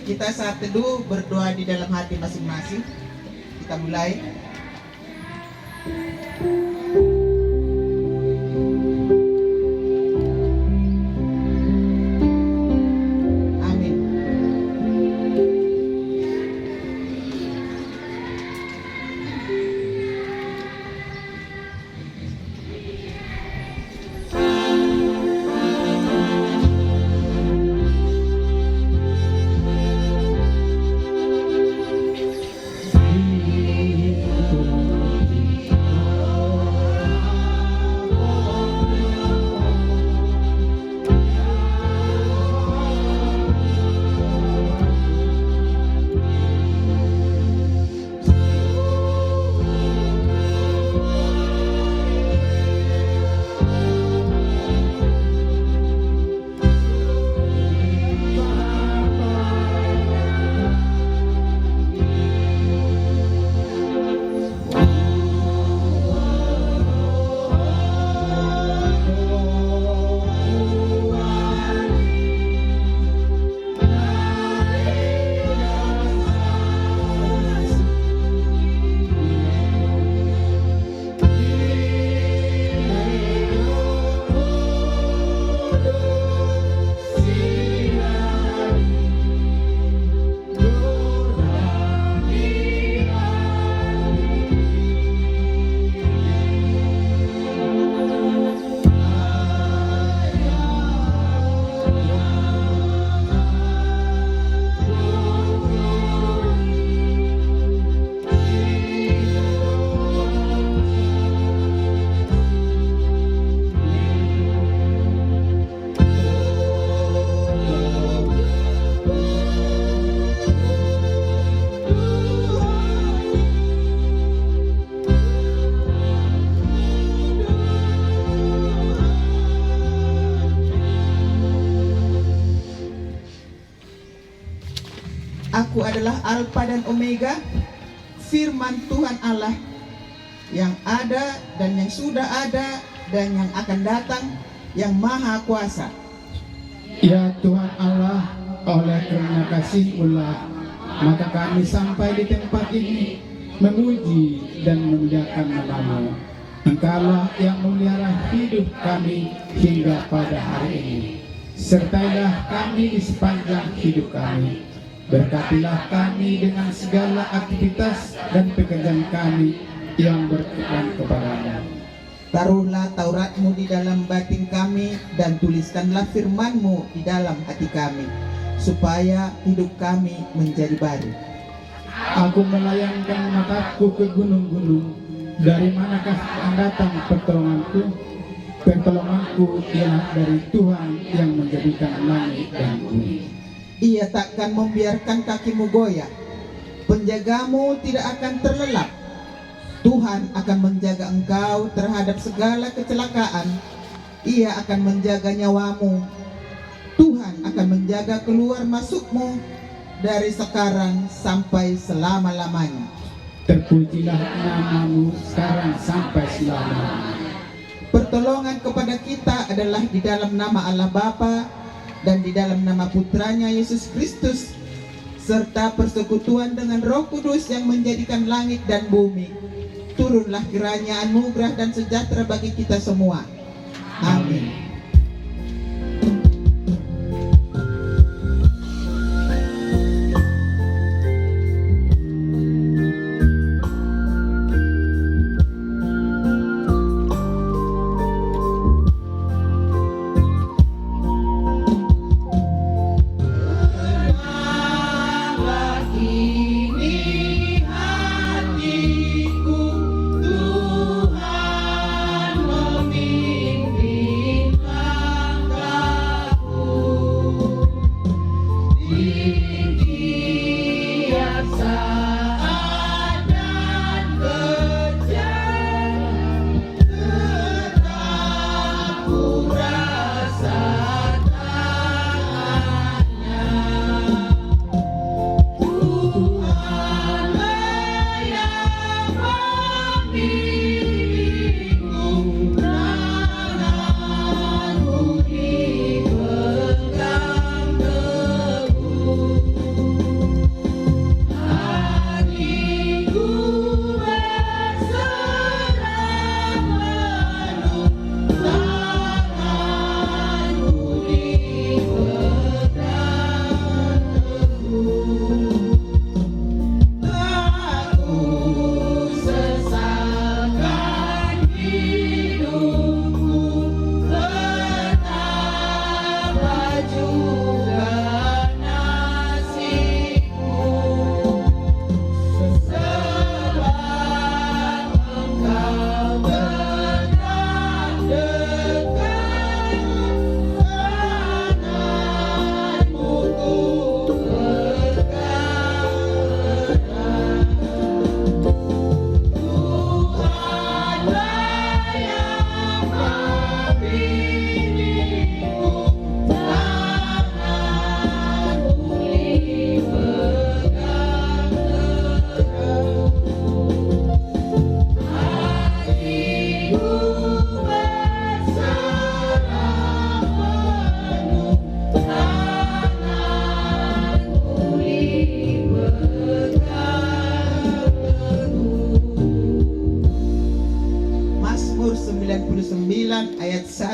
Kita saat teduh berdoa di dalam hati masing-masing. Kita mulai. Aku adalah Alfa dan Omega, firman Tuhan Allah yang ada dan yang sudah ada dan yang akan datang, yang maha kuasa. Ya Tuhan Allah, oleh karena kasih-Mu, maka kami sampai di tempat ini memuji dan memuliakan nama-Mu. Engkaulah yang memelihara hidup kami hingga pada hari ini. Sertailah kami di sepanjang hidup kami. Berkatilah kami dengan segala aktivitas dan pekerjaan kami yang berkenan kepada-Mu. Taruhlah Taurat-Mu di dalam batin kami dan tuliskanlah firman-Mu di dalam hati kami, supaya hidup kami menjadi baru. Aku melayangkan mataku ke gunung-gunung. Dari manakah akan datang pertolonganku? Pertolonganku ialah dari Tuhan yang menjadikan langit dan bumi. Ia takkan membiarkan kakimu goyah, penjagamu tidak akan terlelap. Tuhan akan menjaga engkau terhadap segala kecelakaan. Ia akan menjaga nyawamu. Tuhan akan menjaga keluar masukmu dari sekarang sampai selama-lamanya. Terpujilah nama-Mu sekarang sampai selama-lamanya. Pertolongan kepada kita adalah di dalam nama Allah Bapa dan di dalam nama Putranya Yesus Kristus, serta persekutuan dengan Roh Kudus yang menjadikan langit dan bumi. Turunlah kiranya anugerah dan sejahtera bagi kita semua. Amin.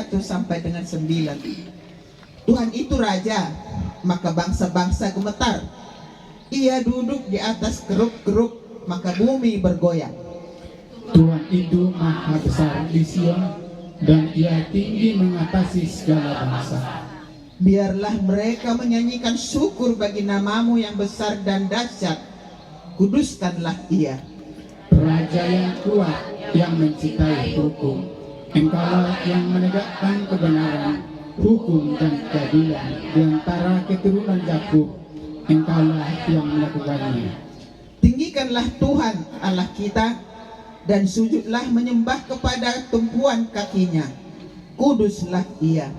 1 sampai dengan 9. Tuhan itu raja, maka bangsa-bangsa gemetar. Ia duduk di atas keruk-keruk, maka bumi bergoyang. Tuhan itu maha besar di Sion, dan ia tinggi mengatasi segala bangsa. Biarlah mereka menyanyikan syukur bagi namamu yang besar dan dahsyat. Kuduskanlah ia. Raja yang kuat, yang mencintai hukum. Engkaulah yang menegakkan kebenaran, hukum dan keadilan di antara keturunan Yakub. Engkaulah yang melakukannya. Tinggikanlah Tuhan Allah kita, dan sujudlah menyembah kepada tumpuan kakinya. Kuduslah ia.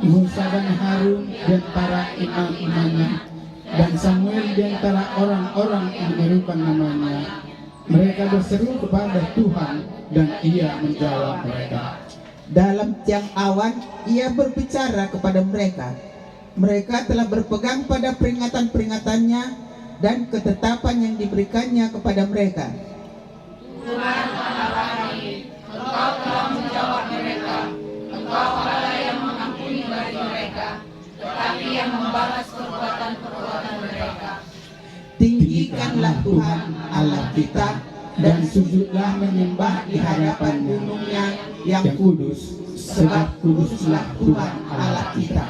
Musa dan Harun dan para imam-imamnya, dan Samuel di antara orang-orang yang menyerukan namanya. Mereka berseru kepada Tuhan, dan ia menjawab mereka. Dalam tiang awan ia berbicara kepada mereka. Mereka telah berpegang pada peringatan-peringatannya dan ketetapan yang diberikannya kepada mereka. Tuhan Allah kami, Engkau telah menjawab mereka. Engkau Allah yang mengampuni bagi mereka, tetapi yang membalas perbuatan-perbuatan mereka. Tinggikanlah Tuhan Allah kita, Dan sujudlah menyembah di hadapan gunungnya yang yang kudus, sebab kuduslah Tuhan Allah kita.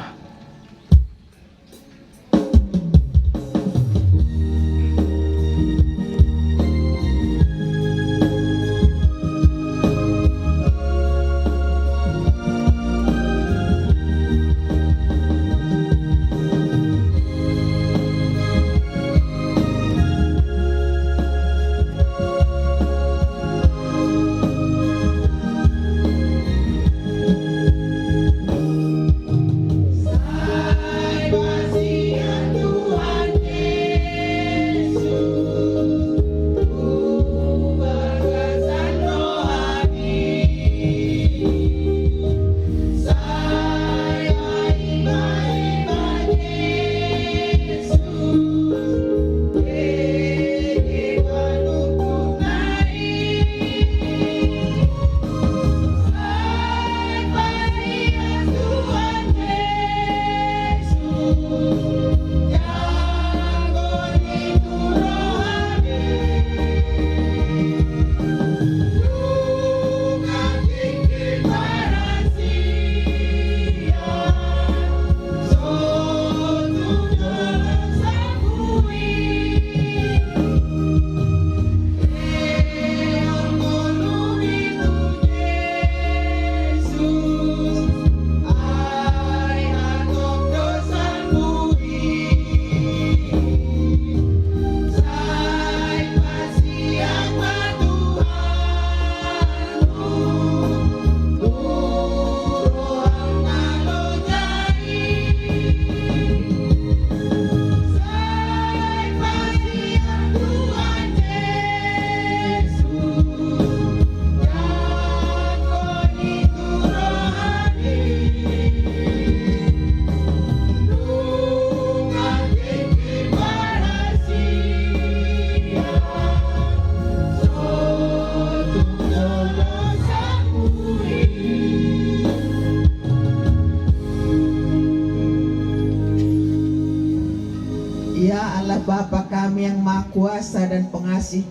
Ya Allah Bapa kami yang Maha Kuasa dan Pengasih,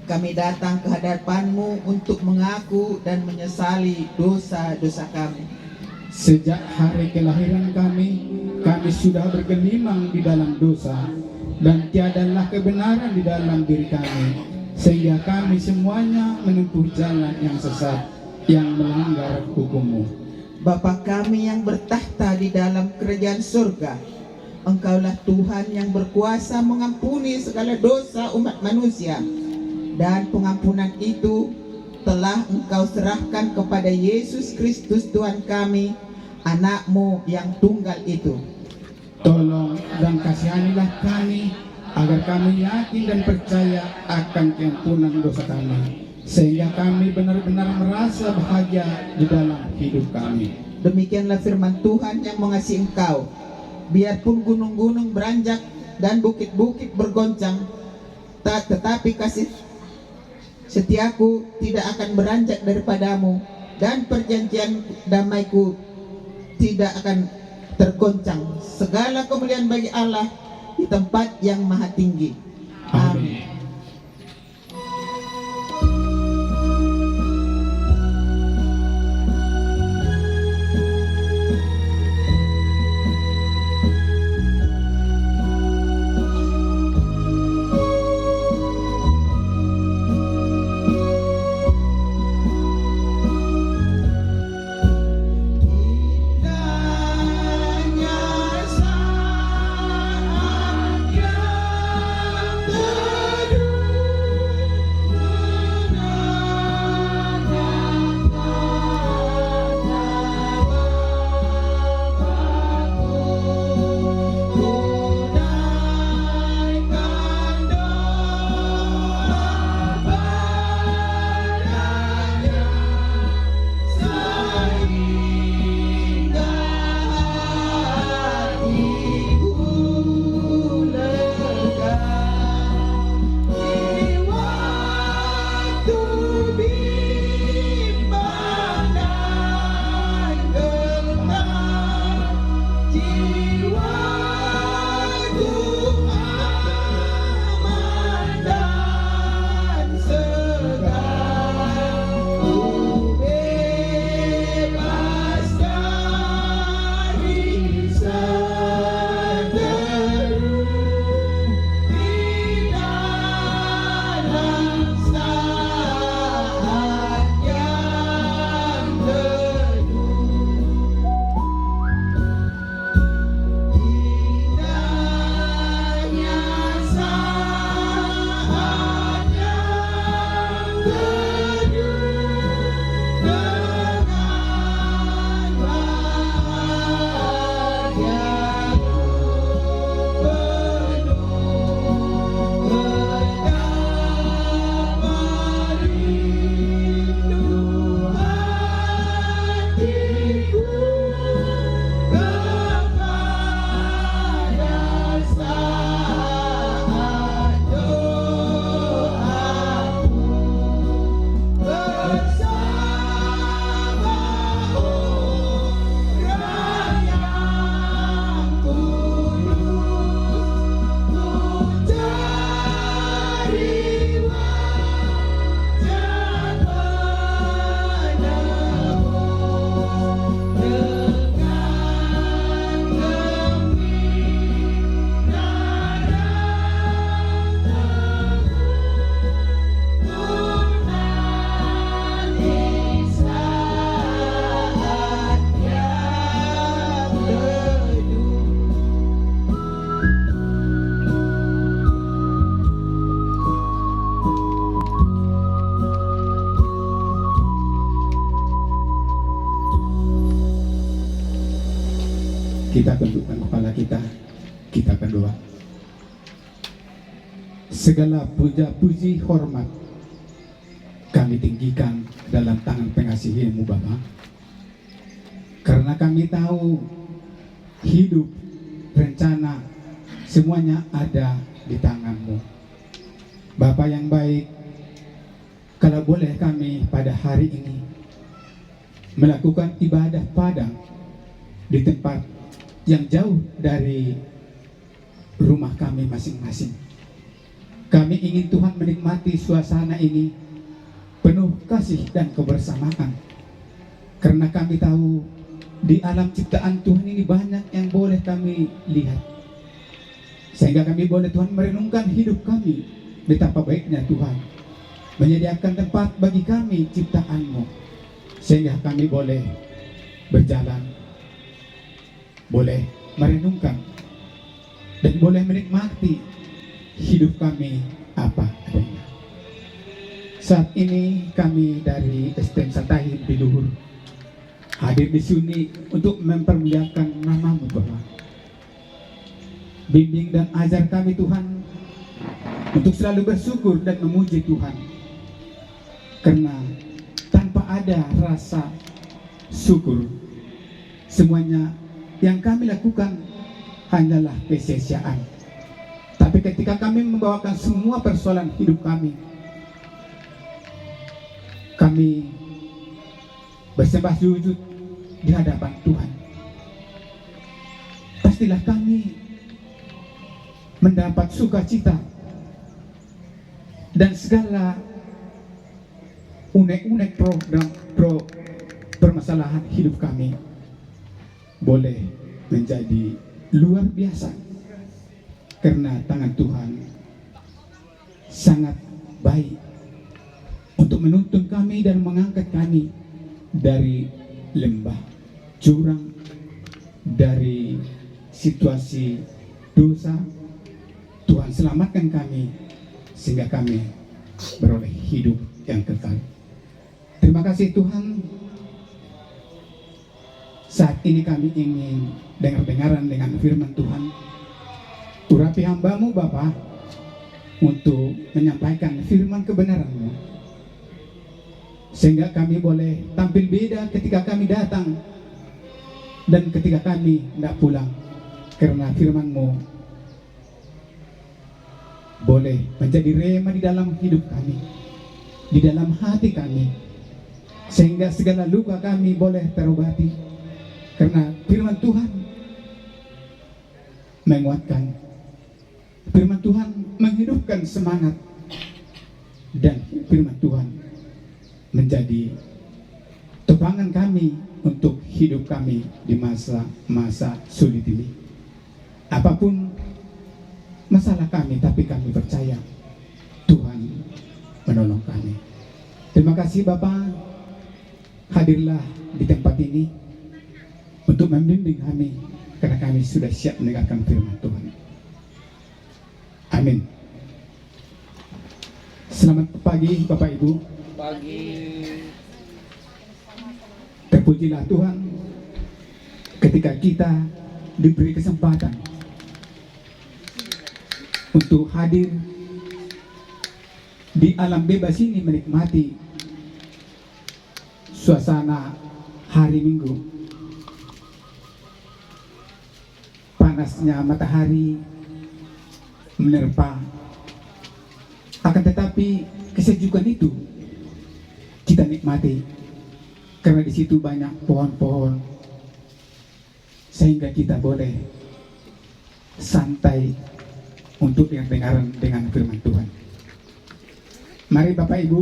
kami datang ke hadapan-Mu untuk mengaku dan menyesali dosa-dosa kami. Sejak hari kelahiran kami sudah bergelimang di dalam dosa, dan tiadalah kebenaran di dalam diri kami, sehingga kami semuanya menempuh jalan yang sesat, yang melanggar hukum-Mu. Bapa kami yang bertahta di dalam kerajaan surga, Engkaulah Tuhan yang berkuasa mengampuni segala dosa umat manusia, dan pengampunan itu telah Engkau serahkan kepada Yesus Kristus Tuhan kami, Anak-Mu yang tunggal itu. Tolong dan kasihanilah kami, agar kami yakin dan percaya akan keampunan dosa kami, sehingga kami benar-benar merasa bahagia di dalam hidup kami. Demikianlah firman Tuhan yang mengasihi Engkau. Biarpun gunung-gunung beranjak dan bukit-bukit bergoncang, tetapi kasih setiaku tidak akan beranjak daripadamu, dan perjanjian damaiku tidak akan tergoncang. Segala kemuliaan bagi Allah di tempat yang maha tinggi. Amin. Kita tundukkan kepala kita berdoa. Segala puja puji hormat kami tinggikan dalam tangan pengasihi-Mu Bapa. Karena kami tahu hidup, rencana, semuanya ada di tangan-Mu. Bapa yang baik, kalau boleh kami pada hari ini melakukan ibadah padang di tempat yang jauh dari rumah kami masing-masing. Kami ingin Tuhan menikmati suasana ini penuh kasih dan kebersamaan. Karena kami tahu di alam ciptaan Tuhan ini banyak yang boleh kami lihat. Sehingga kami boleh Tuhan merenungkan hidup kami, betapa baiknya Tuhan menyediakan tempat bagi kami ciptaan-Mu. Sehingga kami boleh berjalan, boleh merenungkan, dan boleh menikmati hidup kami apa adanya. Saat ini kami dari STM Satahi Biluhur hadir di sini untuk mempermuliakan nama-Mu Bapa. Bimbing dan ajar kami Tuhan untuk selalu bersyukur dan memuji Tuhan. Karena tanpa ada rasa syukur, semuanya yang kami lakukan hanyalah kesia-siaan. Tapi ketika kami membawakan semua persoalan hidup kami bersembah sujud di hadapan Tuhan, pastilah kami mendapat sukacita dan segala unek-unek permasalahan hidup kami boleh menjadi luar biasa karena tangan Tuhan sangat baik untuk menuntun kami dan mengangkat kami dari lembah jurang, dari situasi dosa. Tuhan selamatkan kami sehingga kami beroleh hidup yang kekal. Terima kasih Tuhan. Saat ini kami ingin dengar-dengaran dengan firman Tuhan. Urapi hamba-Mu Bapa untuk menyampaikan firman kebenaran-Mu, sehingga kami boleh tampil beda ketika kami datang dan ketika kami tidak pulang, karena firman-Mu boleh menjadi rema di dalam hidup kami, di dalam hati kami, sehingga segala luka kami boleh terobati, karena firman Tuhan menguatkan, firman Tuhan menghidupkan semangat, dan firman Tuhan menjadi topangan kami untuk hidup kami di masa-masa sulit ini. Apapun masalah kami, tapi kami percaya Tuhan menolong kami. Terima kasih Bapa, hadirlah di tempat ini untuk membimbing kami, karena kami sudah siap mendengarkan firman Tuhan. Amin. Selamat pagi Bapak Ibu. Pagi. Terpujilah Tuhan ketika kita diberi kesempatan untuk hadir di alam bebas ini, menikmati suasana hari Minggu. Panasnya matahari menerpa, akan tetapi kesejukan itu kita nikmati karena di situ banyak pohon-pohon, sehingga kita boleh santai untuk dengar-dengaran dengan firman Tuhan. Mari Bapak Ibu,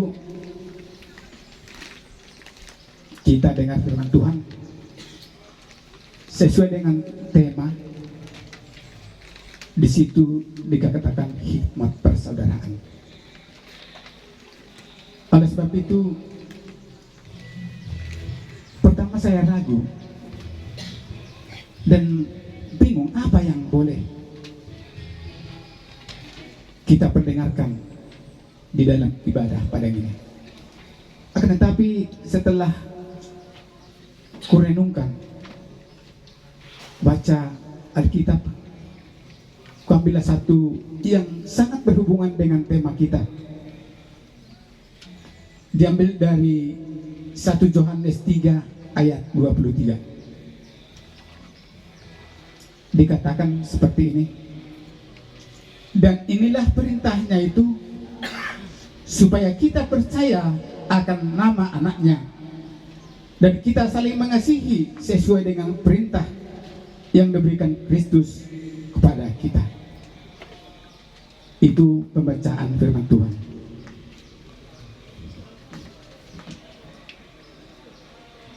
kita dengar firman Tuhan sesuai dengan tema. Di situ dikatakan hikmat persaudaraan. Oleh sebab itu, pertama saya ragu dan bingung apa yang boleh kita perdengarkan di dalam ibadah pada ini. Akan tetapi setelah kurenungkan, baca Alkitab, kuambillah satu yang sangat berhubungan dengan tema kita. Diambil dari 1 Yohanes 3 ayat 23. Dikatakan seperti ini. Dan inilah perintahnya itu, supaya kita percaya akan nama anaknya, dan kita saling mengasihi sesuai dengan perintah yang diberikan Kristus kepada kita. Itu pembacaan firman Tuhan.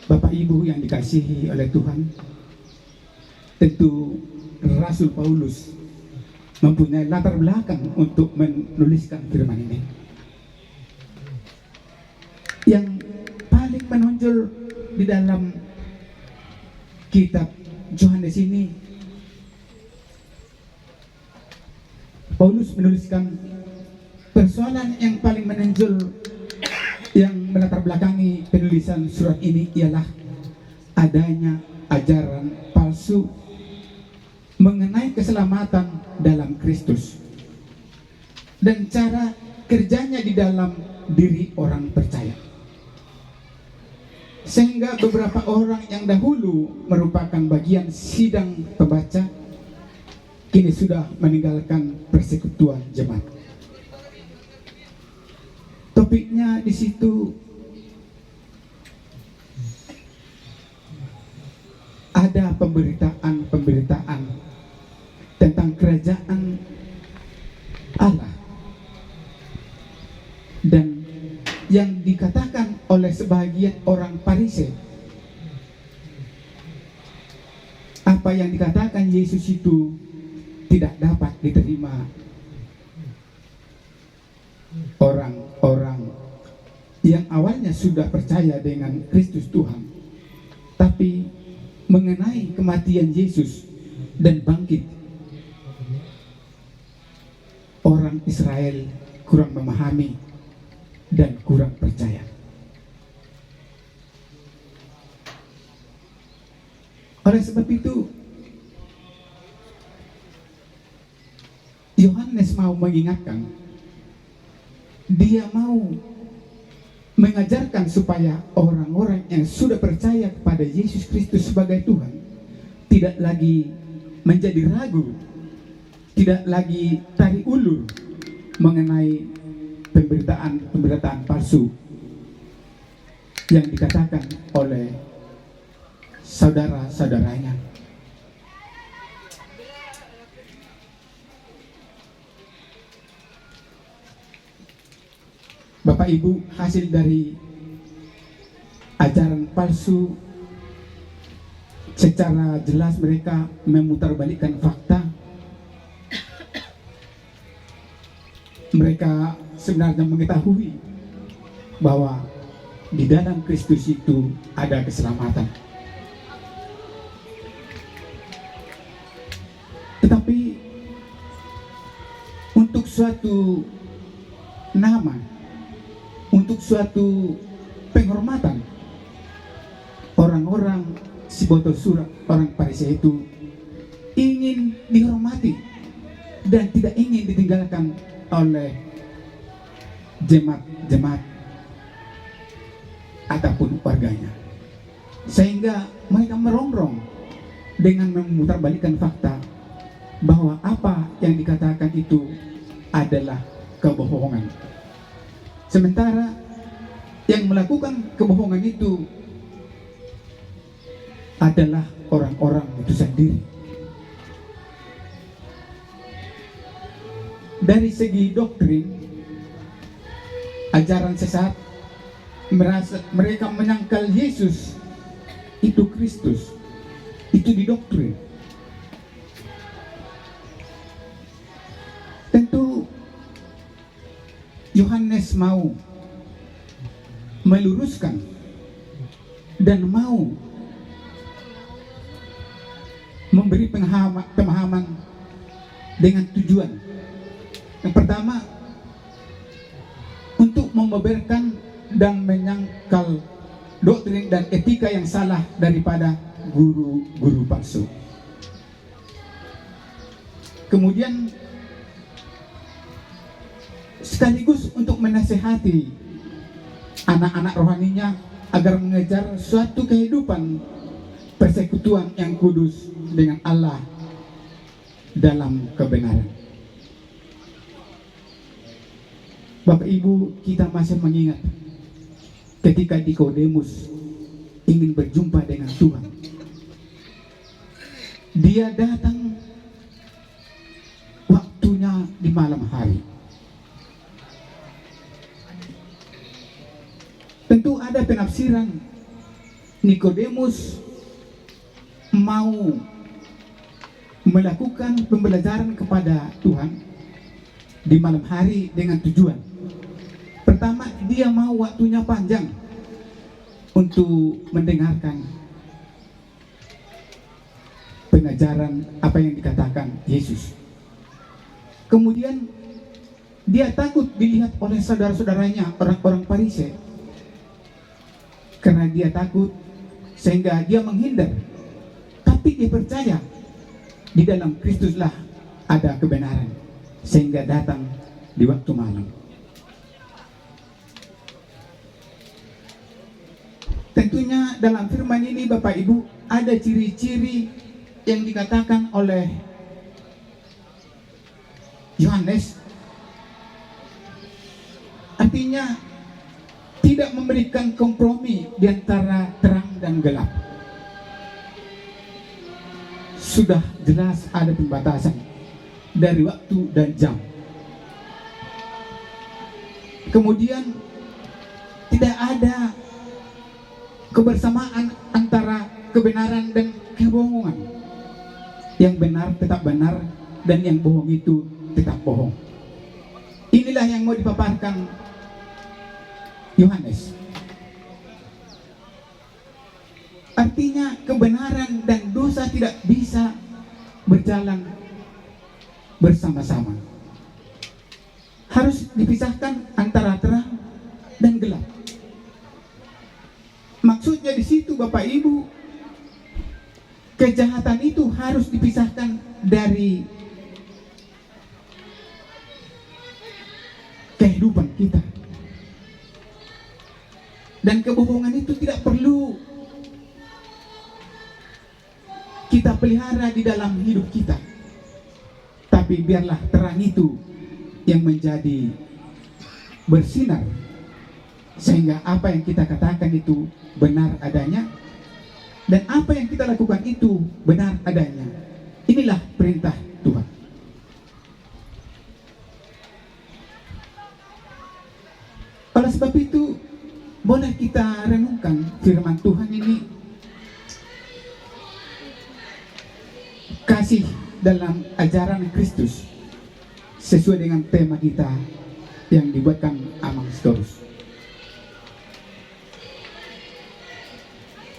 Bapak Ibu yang dikasihi oleh Tuhan, tentu Rasul Paulus mempunyai latar belakang untuk menuliskan firman ini. Yang paling menonjol di dalam kitab Yohanes ini, Paulus menuliskan persoalan yang paling menonjol yang melatar belakangi penulisan surat ini ialah adanya ajaran palsu mengenai keselamatan dalam Kristus dan cara kerjanya di dalam diri orang percaya, sehingga beberapa orang yang dahulu merupakan bagian sidang pembaca kini sudah meninggalkan persekutuan jemaat. Topiknya di situ adalah pemberitaan tentang kerajaan Allah. Dan yang dikatakan oleh sebagian orang Farisi, apa yang dikatakan Yesus itu tidak dapat diterima orang-orang yang awalnya sudah percaya dengan Kristus Tuhan, tapi mengenai kematian Yesus dan bangkit, orang Israel kurang memahami dan kurang percaya. Oleh sebab itu, Yohanes mau mengingatkan, dia mau mengajarkan supaya orang-orang yang sudah percaya kepada Yesus Kristus sebagai Tuhan tidak lagi menjadi ragu, tidak lagi tarik ulur mengenai pemberitaan palsu yang dikatakan oleh saudara-saudaranya. Bapak Ibu, hasil dari ajaran palsu secara jelas mereka memutarbalikkan fakta. Mereka sebenarnya mengetahui bahwa di dalam Kristus itu ada keselamatan. Tetapi untuk suatu nama, untuk suatu penghormatan, orang-orang si botol surat, orang Farisi itu ingin dihormati dan tidak ingin ditinggalkan oleh jemaat ataupun warganya, sehingga mereka merongrong dengan memutarbalikkan fakta bahwa apa yang dikatakan itu adalah kebohongan. Sementara yang melakukan kebohongan itu adalah orang-orang itu sendiri. Dari segi doktrin, ajaran sesat, mereka menyangkal Yesus itu Kristus, itu didoktrin. Tentu Yohanes mau meluruskan dan mau memberi pemahaman dengan tujuan. Yang pertama, untuk membeberkan dan menyangkal doktrin dan etika yang salah daripada guru-guru palsu. Kemudian sekaligus untuk menasihati anak-anak rohaninya agar mengejar suatu kehidupan persekutuan yang kudus dengan Allah dalam kebenaran. Bapak Ibu, kita masih mengingat ketika Nikodemus ingin berjumpa dengan Tuhan. Dia datang waktunya di malam hari. Tentu ada penafsiran Nikodemus mau melakukan pembelajaran kepada Tuhan di malam hari dengan tujuan. Pertama, dia mau waktunya panjang untuk mendengarkan pengajaran apa yang dikatakan Yesus. Kemudian dia takut dilihat oleh saudara-saudaranya, orang-orang Farisi. Karena dia takut, sehingga dia menghindar. Tapi dia percaya di dalam Kristuslah ada kebenaran, sehingga datang di waktu malam. Tentunya dalam firman ini Bapak Ibu ada ciri-ciri yang dikatakan oleh Yohanes. Artinya tidak memberikan kompromi di antara terang dan gelap. sudah jelas ada pembatasan dari waktu dan jam. Kemudian tidak ada kebersamaan antara kebenaran dan kebohongan. Yang benar tetap benar dan yang bohong itu tetap bohong. Inilah yang mau dipaparkan Yohanes. Artinya kebenaran dan dosa tidak bisa berjalan bersama-sama. Harus dipisahkan antara terang dan gelap. Maksudnya di situ Bapak Ibu, kejahatan itu harus dipisahkan dari kehidupan kita. Dan kebohongan itu tidak perlu kita pelihara di dalam hidup kita. Tapi biarlah terang itu yang menjadi bersinar, sehingga apa yang kita katakan itu benar adanya, dan apa yang kita lakukan itu benar adanya. Inilah perintah Tuhan. Oleh sebab itu, boleh kita renungkan firman Tuhan ini. Kasih dalam ajaran Kristus sesuai dengan tema kita yang dibuatkan Amang Storus.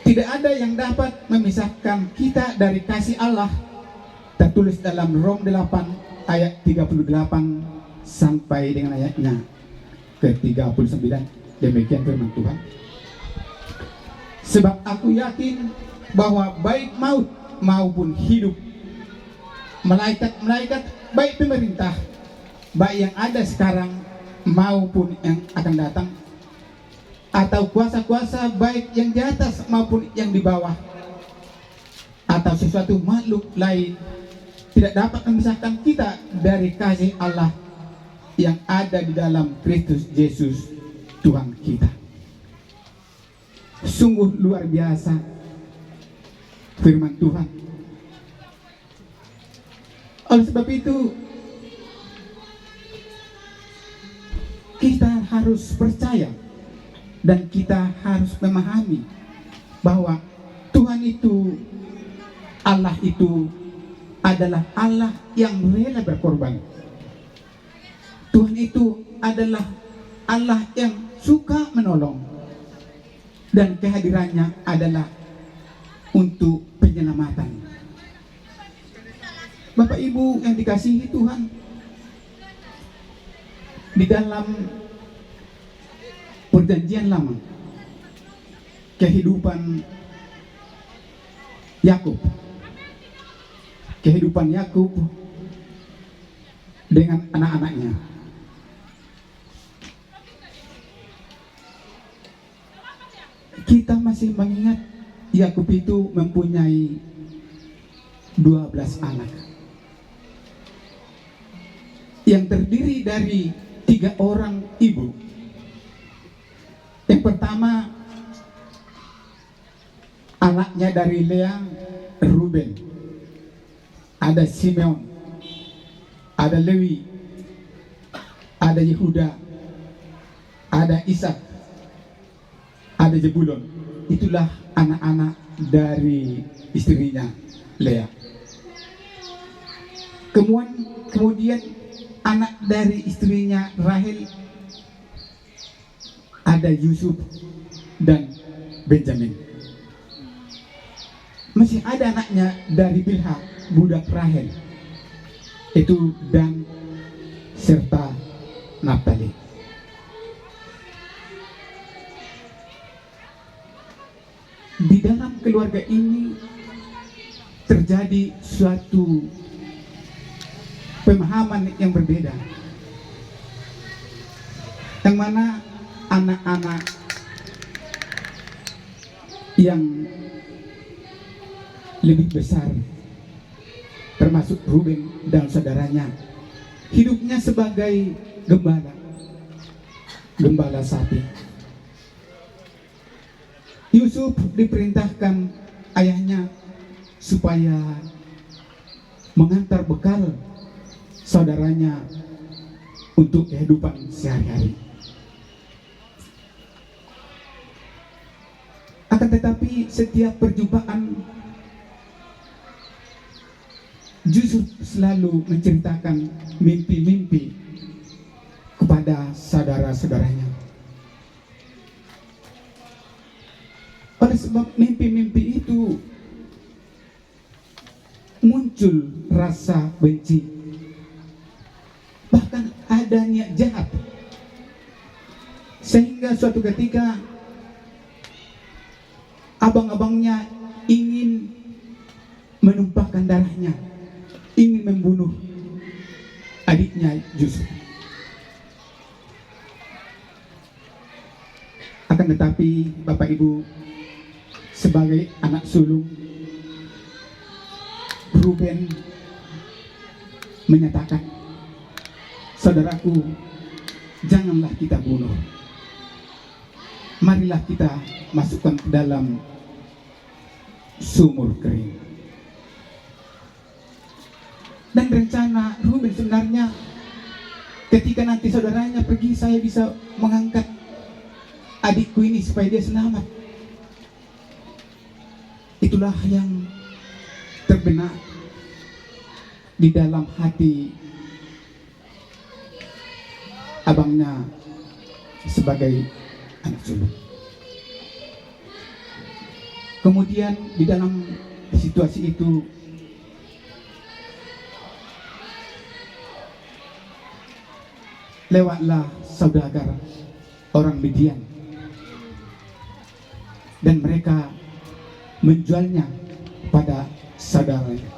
Tidak ada yang dapat memisahkan kita dari kasih Allah, tertulis dalam Rom 8 ayat 38 sampai dengan ayatnya ke-39. Demikian firman Tuhan. Sebab aku yakin bahwa baik maut maupun hidup, malaikat-malaikat, baik pemerintah, baik yang ada sekarang maupun yang akan datang, atau kuasa-kuasa baik yang di atas maupun yang di bawah, atau sesuatu makhluk lain, tidak dapat memisahkan kita dari kasih Allah yang ada di dalam Kristus Yesus Tuhan kita. Sungguh luar biasa firman Tuhan. Oleh sebab itu, kita harus percaya dan kita harus memahami bahwa Tuhan itu, Allah itu adalah Allah yang rela berkorban. Tuhan itu adalah Allah yang suka menolong, dan kehadirannya adalah untuk penyelamatan. Bapak Ibu yang dikasihi Tuhan, di dalam perjanjian lama, kehidupan Yakub dengan anak-anaknya, kita masih mengingat Yakub itu mempunyai 12 anak yang terdiri dari 3 orang ibu. Yang pertama, anaknya dari Lea, Ruben. Ada Simeon, ada Lewi, ada Yehuda, ada Ishak, ada Zebulon. Itulah anak-anak dari istrinya Lea. Kemudian anak dari istrinya Rahel, ada Yusuf dan Benjamin. Masih ada anaknya dari Bilha, budak Rahel, itu Dan serta Naftali. Di dalam keluarga ini terjadi suatu pemahaman yang berbeda, yang mana anak-anak yang lebih besar, termasuk Ruben dan saudaranya, hidupnya sebagai gembala sapi. Yusuf diperintahkan ayahnya supaya mengantar bekal saudaranya untuk kehidupan sehari-hari. Akan tetapi setiap perjumpaan Yusuf selalu menceritakan mimpi-mimpi kepada saudara-saudaranya. Oleh sebab mimpi-mimpi itu muncul rasa benci, bahkan ada niat jahat, sehingga suatu ketika abang-abangnya ingin menumpahkan darahnya, ingin membunuh adiknya Yusuf. Akan tetapi Bapak Ibu, sebagai anak sulung, Ruben menyatakan, saudaraku, janganlah kita bunuh. Marilah kita masukkan ke dalam sumur kering. Dan rencana Ruben sebenarnya, ketika nanti saudaranya pergi, saya bisa mengangkat adikku ini supaya dia selamat. Itulah yang terbenak di dalam hati abangnya sebagai anak sulung. Kemudian di dalam situasi itu lewatlah saudagar orang Midian, dan mereka menjualnya pada saudaranya.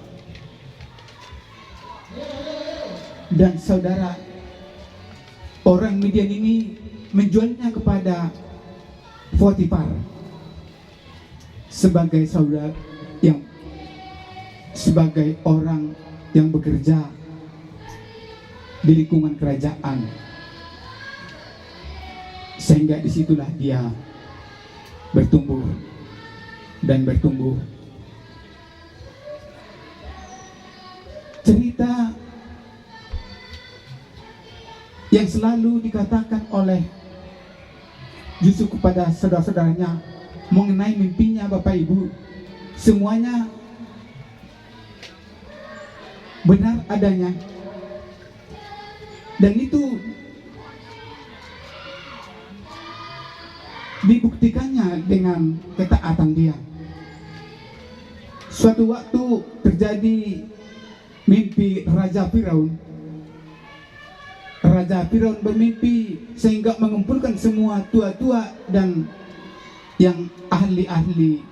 Dan saudara orang Midian ini menjualnya kepada Potifar sebagai saudara yang sebagai orang yang bekerja di lingkungan kerajaan, sehingga disitulah dia bertumbuh dan bertumbuh. Cerita yang selalu dikatakan oleh Yusuf kepada saudara-saudaranya mengenai mimpinya, Bapak Ibu, semuanya benar adanya. Dan itu dibuktikannya dengan ketaatan dia. Suatu waktu terjadi mimpi Raja Firaun. Raja Firaun bermimpi sehingga mengumpulkan semua tua-tua dan yang ahli-ahli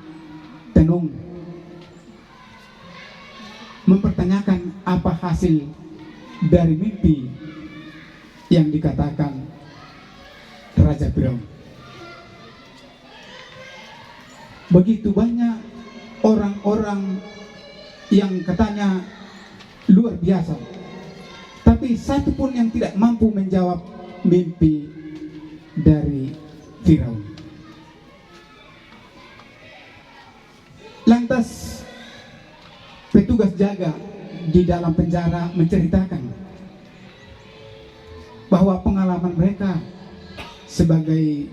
tenung, mempertanyakan apa hasil dari mimpi yang dikatakan Raja Firaun. Begitu banyak orang-orang yang katanya luar biasa, tapi satu pun yang tidak mampu menjawab mimpi dari Firaun. Lantas petugas jaga di dalam penjara menceritakan bahwa pengalaman mereka sebagai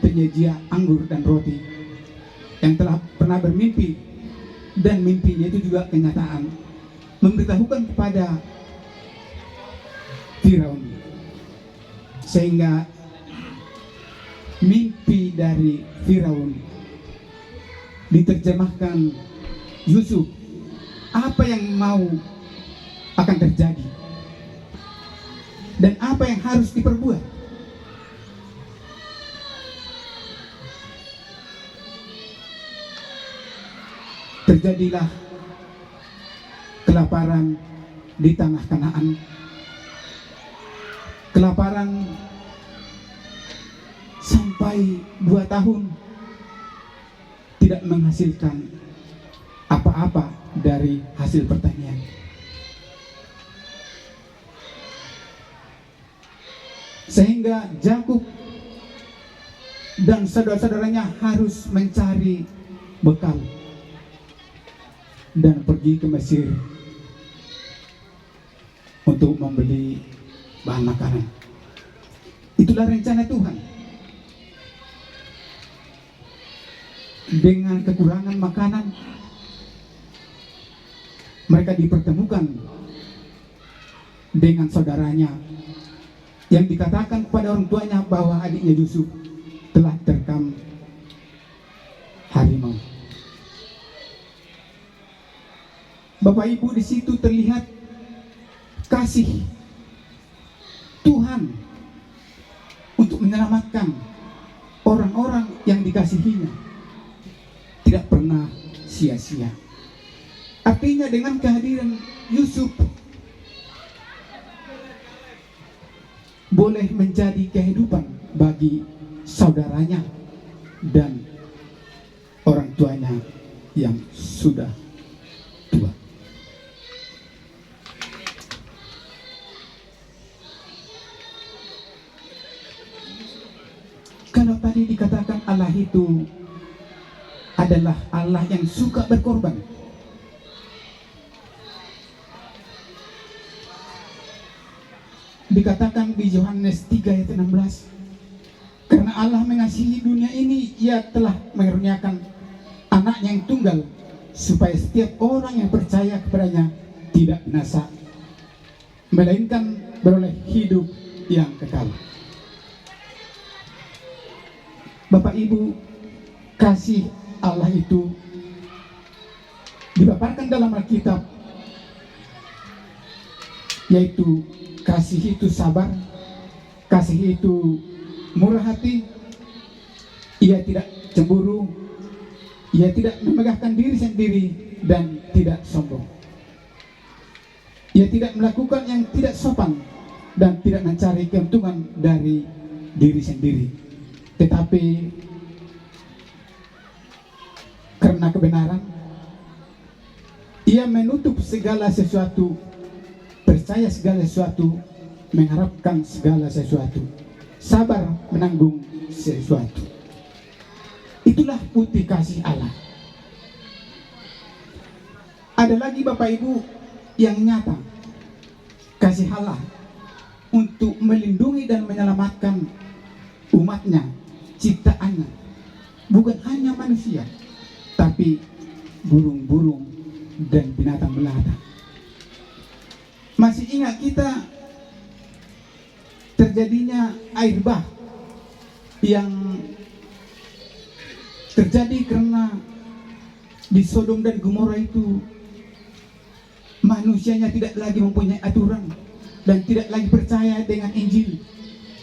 penyedia anggur dan roti yang telah pernah bermimpi, dan mimpinya itu juga kenyataan, memberitahukan kepada Firaun, sehingga mimpi dari Firaun diterjemahkan Yusuf, apa yang mau akan terjadi dan apa yang harus diperbuat. Terjadilah kelaparan di tanah Kanaan. Kelaparan sampai 2 tahun tidak menghasilkan apa-apa dari hasil pertanian. Sehingga Yakub dan saudara-saudaranya harus mencari bekal. dan pergi ke Mesir untuk membeli bahan makanan. Itulah rencana Tuhan. Dengan kekurangan makanan, mereka dipertemukan dengan saudaranya yang dikatakan kepada orang tuanya bahwa adiknya Yusuf telah terkam harimau. Bapak Ibu, di situ terlihat kasih Tuhan untuk menyelamatkan orang-orang yang dikasihinya. Tidak pernah sia-sia. Artinya dengan kehadiran Yusuf boleh menjadi kehidupan bagi saudaranya dan orang tuanya yang sudah tua. Kalau tadi dikatakan Allah itu adalah Allah yang suka berkorban, dikatakan di Yohanes 3 ayat 16, karena Allah mengasihi dunia ini, Ia telah mengaruniakan anaknya yang tunggal, supaya setiap orang yang percaya kepadanya tidak binasa, melainkan beroleh hidup yang kekal. Bapak Ibu, kasih Allah itu dipaparkan dalam Alkitab, yaitu kasih itu sabar, kasih itu murah hati, Ia tidak cemburu, Ia tidak memegahkan diri sendiri dan tidak sombong. Ia tidak melakukan yang tidak sopan dan tidak mencari keuntungan dari diri sendiri, tetapi karena kebenaran Ia menutup segala sesuatu, percaya segala sesuatu, mengharapkan segala sesuatu, sabar menanggung sesuatu. Itulah bukti kasih Allah. Ada lagi Bapak Ibu yang nyata, kasih Allah untuk melindungi dan menyelamatkan umatnya, ciptaannya, bukan hanya manusia, tapi burung-burung dan binatang melata. Masih ingat kita terjadinya air bah yang terjadi karena di Sodom dan Gomora itu manusianya tidak lagi mempunyai aturan dan tidak lagi percaya dengan Injil.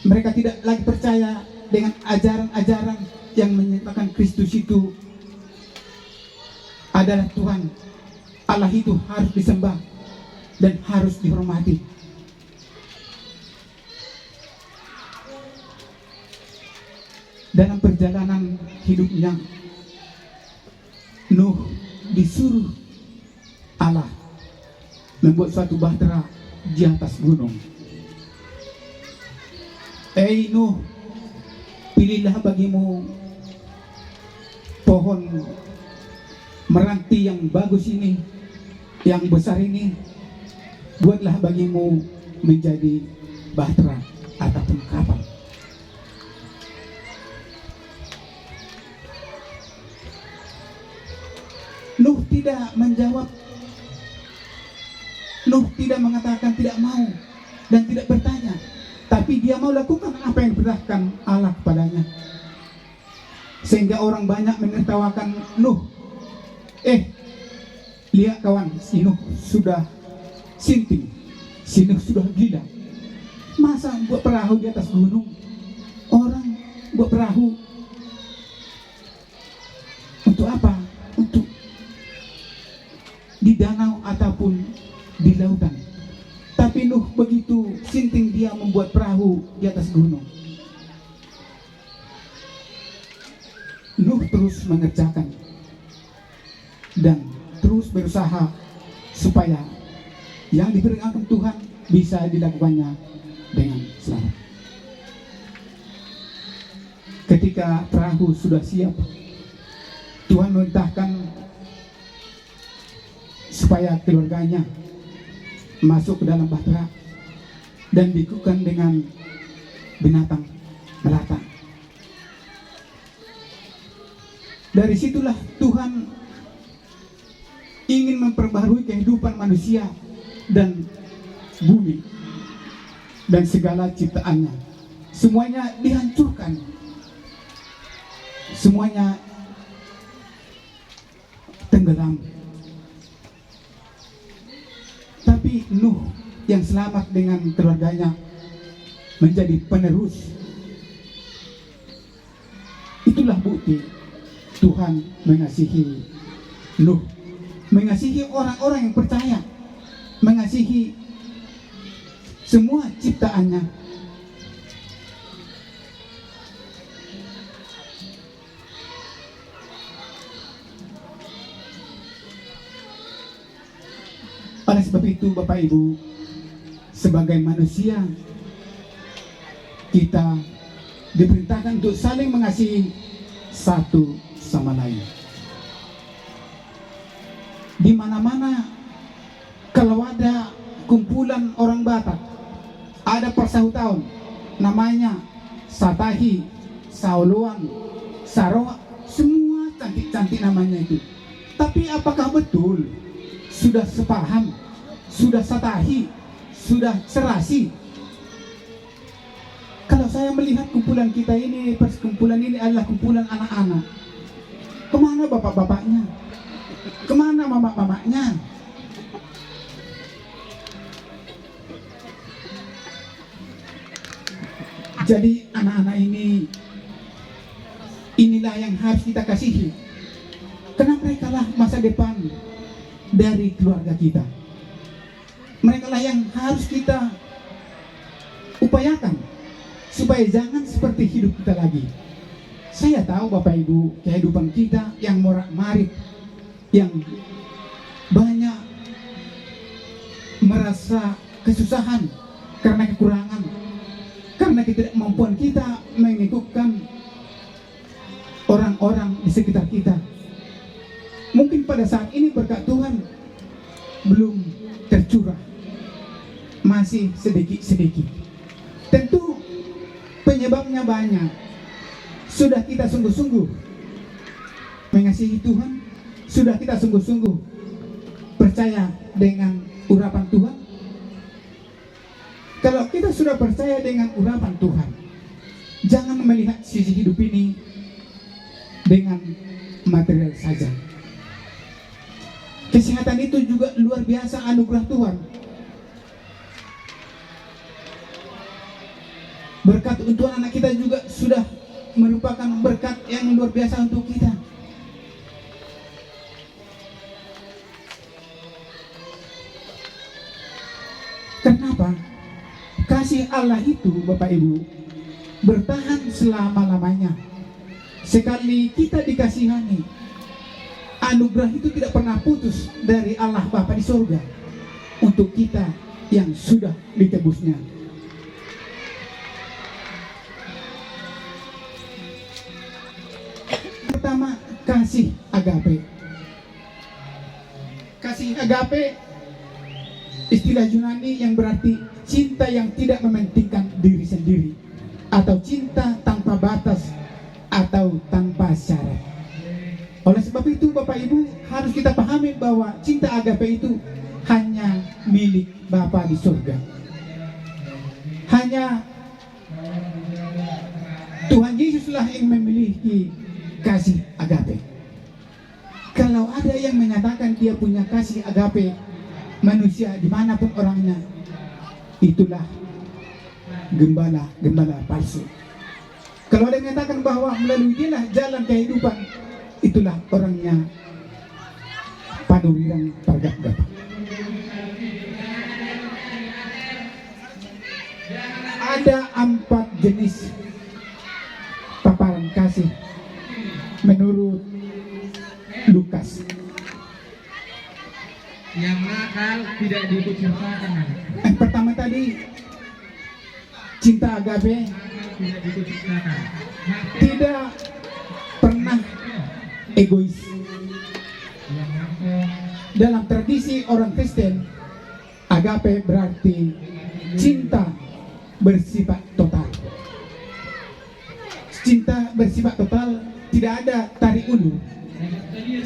Mereka tidak lagi percaya dengan ajaran-ajaran yang menyatakan Kristus itu adalah Tuhan. Allah itu harus disembah dan harus dihormati. Dalam perjalanan hidupnya, Nuh disuruh Allah membuat suatu bahtera di atas gunung. Nuh, pilihlah bagimu pohon meranti yang bagus ini, yang besar ini, buatlah bagimu menjadi bahtera ataupun kapal. Nuh tidak menjawab, Nuh tidak mengatakan tidak mau dan tidak bertanya, tapi dia mau lakukan apa yang diperintahkan Allah kepadanya. Sehingga orang banyak menertawakan Nuh. Lihat kawan, si Nuh sudah sinting, si Nuh sudah gila. Masa buat perahu di atas gunung? Orang buat perahu untuk apa? Untuk di danau ataupun di lautan. Tapi Nuh begitu sinting dia membuat perahu di atas gunung. Nuh terus mengerjakan dan terus berusaha supaya yang diperintahkan Tuhan bisa dilakukannya dengan selamat. Ketika perahu sudah siap, Tuhan memerintahkan supaya keluarganya masuk ke dalam bahtera dan diikukan dengan binatang melata. Dari situlah Tuhan ingin memperbarui kehidupan manusia dan bumi dan segala ciptaannya. Semuanya dihancurkan, semuanya tenggelam. Tapi Nuh yang selamat dengan keluarganya menjadi penerus. Itulah bukti Tuhan mengasihi Nuh, mengasihi orang-orang yang percaya, mengasihi semua ciptaannya. Oleh sebab itu Bapak Ibu, sebagai manusia kita diperintahkan untuk saling mengasihi satu sama lain. Di mana-mana kalau ada kumpulan orang Batak, ada persautaan namanya Satahi, Sauluan, Saroa, semua cantik-cantik namanya itu. Tapi apakah betul sudah sepaham, sudah satahi, sudah serasi? Kalau saya melihat kumpulan kita ini, perkumpulan ini adalah kumpulan anak-anak. Kemana bapak-bapaknya? Kemana mama-mamanya? Jadi anak-anak ini, inilah yang harus kita kasihi. Karena mereka lah masa depan dari keluarga kita. Mereka lah yang harus kita upayakan supaya jangan seperti hidup kita lagi. Saya tahu Bapak Ibu, kehidupan kita yang morak-marik, yang banyak merasa kesusahan karena kekurangan, karena ketidakmampuan kita mengikutkan orang-orang di sekitar kita. Mungkin pada saat ini berkat Tuhan belum tercurah, masih sedikit-sedikit. Tentu penyebabnya banyak. Sudah kita sungguh-sungguh mengasihi Tuhan? Sudah kita sungguh-sungguh percaya dengan urapan Tuhan? Kalau kita sudah percaya dengan urapan Tuhan, jangan melihat sisi hidup ini dengan material saja. Kesehatan itu juga luar biasa anugerah Tuhan. Berkat untuk anak kita juga sudah merupakan berkat yang luar biasa untuk kita. Kenapa? Kasih Allah itu Bapak Ibu bertahan selama-lamanya. Sekali kita dikasihani, anugerah itu tidak pernah putus dari Allah Bapa di surga untuk kita yang sudah ditebusnya. Pertama, kasih agape. Kasih agape, istilah Yunani yang berarti cinta yang tidak mementingkan diri sendiri, atau cinta tanpa batas atau tanpa syarat. Oleh sebab itu Bapak Ibu harus kita pahami bahwa cinta agape itu hanya milik Bapa di surga. Hanya Tuhan Yesuslah yang memiliki kasih agape. Kalau ada yang menyatakan dia punya kasih agape manusia dimanapun orangnya, itulah gembala palsu. Kalau ada yang mengatakan bahwa melalui dialah jalan kehidupan, itulah orangnya padurirang pargap-gap. Ada 4 jenis paparan kasih menurut Lukas. Yang nakal tidak diikut sertakan. Yang pertama tadi cinta agape, Tidak diikut sertakan. tidak pernah egois. dalam tradisi orang Kristen, agape berarti cinta bersifat total. Cinta bersifat total, tidak ada tarik ulur.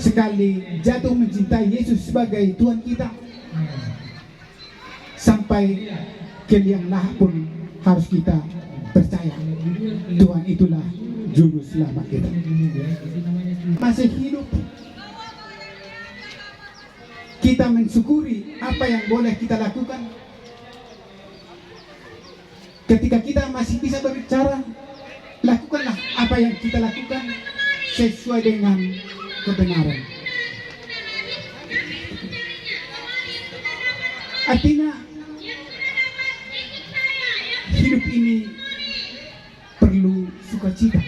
Sekali jatuh mencintai Yesus sebagai Tuhan kita, sampai ke liang lahat pun harus kita percaya Tuhan itulah juru selamat kita. Masih hidup, kita mensyukuri apa yang boleh kita lakukan. Ketika kita masih bisa berbicara, lakukanlah apa yang kita lakukan sesuai dengan kebenaran. Artinya hidup ini perlu sukacita,